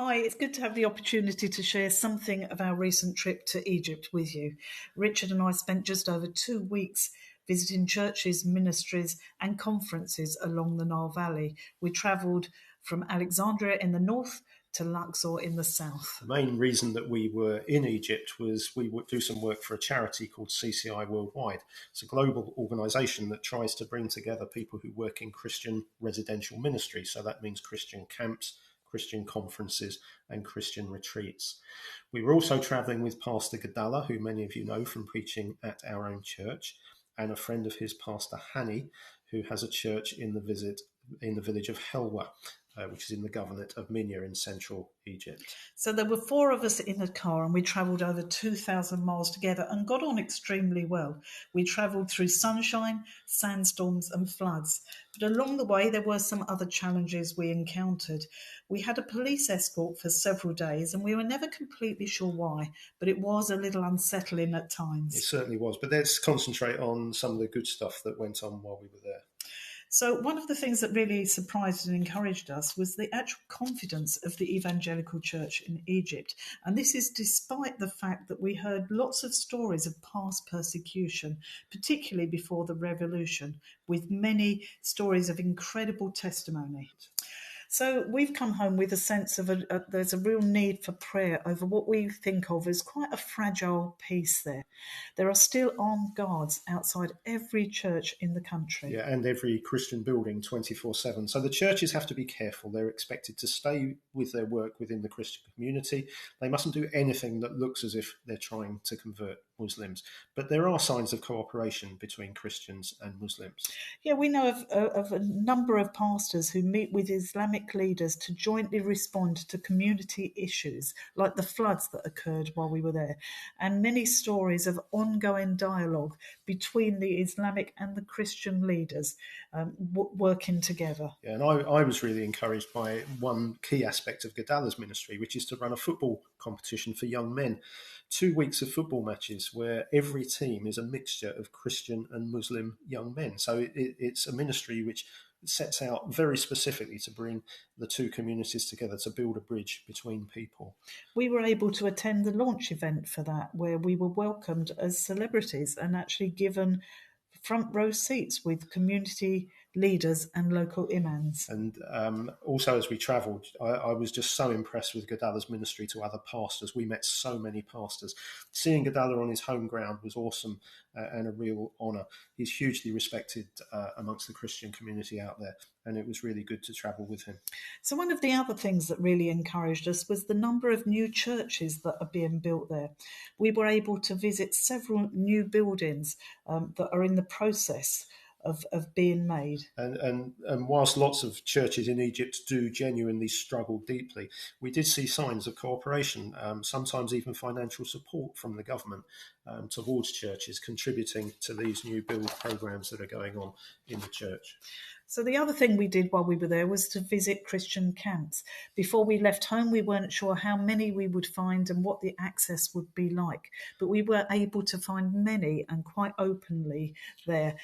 Hi, it's good to have the opportunity to share something of our recent trip to Egypt with you. Richard and I spent just over 2 weeks visiting churches, ministries, and conferences along the Nile Valley. We travelled from Alexandria in the north to Luxor in the south. The main reason that we were in Egypt was we would do some work for a charity called CCI Worldwide. It's a global organisation that tries to bring together people who work in Christian residential ministry. So that means Christian camps, Christian conferences, and Christian retreats. We were also travelling with Pastor Gadala, who many of you know from preaching at our own church, and a friend of his, Pastor Hani, who has a church in the village of Helwa, which is in the governorate of Minya in central Egypt. So there were four of us in a car and we travelled over 2,000 miles together and got on extremely well. We travelled through sunshine, sandstorms and floods. But along the way there were some other challenges we encountered. We had a police escort for several days and we were never completely sure why, but it was a little unsettling at times. It certainly was. But let's concentrate on some of the good stuff that went on while we were there. So one of the things that really surprised and encouraged us was the actual confidence of the evangelical church in Egypt. And this is despite the fact that we heard lots of stories of past persecution, particularly before the revolution, with many stories of incredible testimony. So we've come home with a sense of there's a real need for prayer over what we think of as quite a fragile peace there. There are still armed guards outside every church in the country. Yeah, and every Christian building 24/7. So the churches have to be careful. They're expected to stay with their work within the Christian community. They mustn't do anything that looks as if they're trying to convert Muslims. But there are signs of cooperation between Christians and Muslims. Yeah, we know of a number of pastors who meet with Islamic leaders to jointly respond to community issues like the floods that occurred while we were there, and many stories of ongoing dialogue between the Islamic and the Christian leaders working together. Yeah, and I was really encouraged by one key aspect of Gadala's ministry, which is to run a football competition for young men. 2 weeks of football matches where every team is a mixture of Christian and Muslim young men. So it's a ministry which sets out very specifically to bring the two communities together, to build a bridge between people. We were able to attend the launch event for that, where we were welcomed as celebrities and actually given front row seats with community leaders and local imams. And also as we travelled, I was just so impressed with Gadala's ministry to other pastors. We met so many pastors. Seeing Gadala on his home ground was awesome and a real honour. He's hugely respected amongst the Christian community out there, and it was really good to travel with him. So one of the other things that really encouraged us was the number of new churches that are being built there. We were able to visit several new buildings that are in the process of being made. And whilst lots of churches in Egypt do genuinely struggle deeply, we did see signs of cooperation, sometimes even financial support from the government towards churches, contributing to these new build programs that are going on in the church. So the other thing we did while we were there was to visit Christian camps. Before we left home, we weren't sure how many we would find and what the access would be like. But we were able to find many and quite openly there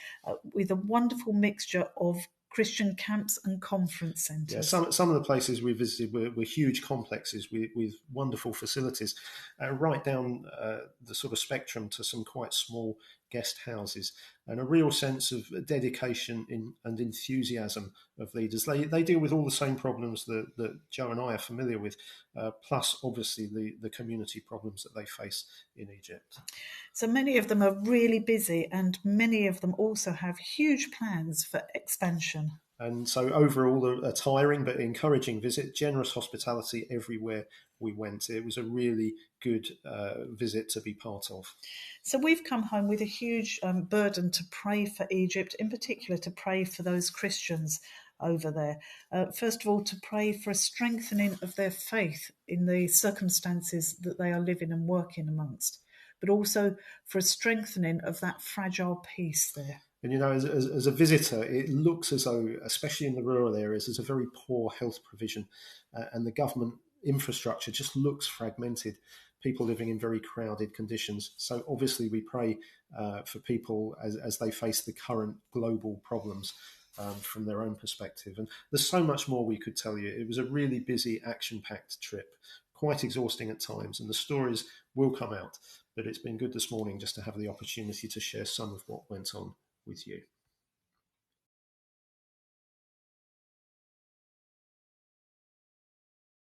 with a wonderful mixture of Christian camps and conference centres. Yeah, some of the places we visited were huge complexes with wonderful facilities, right down the sort of spectrum to some quite small guest houses, and a real sense of dedication and enthusiasm of leaders. They deal with all the same problems that Joe and I are familiar with, plus obviously the community problems that they face in Egypt. So many of them are really busy, and many of them also have huge plans for expansion. And so overall, a tiring but encouraging visit, generous hospitality everywhere we went. It was a really good visit to be part of. So we've come home with a huge burden to pray for Egypt, in particular to pray for those Christians over there. First of all, to pray for a strengthening of their faith in the circumstances that they are living and working amongst, but also for a strengthening of that fragile peace there. And, you know, as a visitor, it looks as though, especially in the rural areas, there's a very poor health provision and the government infrastructure just looks fragmented, people living in very crowded conditions. So obviously we pray for people as they face the current global problems. from their own perspective. And there's so much more we could tell you. It was a really busy, action-packed trip, quite exhausting at times, and the stories will come out. But it's been good this morning just to have the opportunity to share some of what went on with you.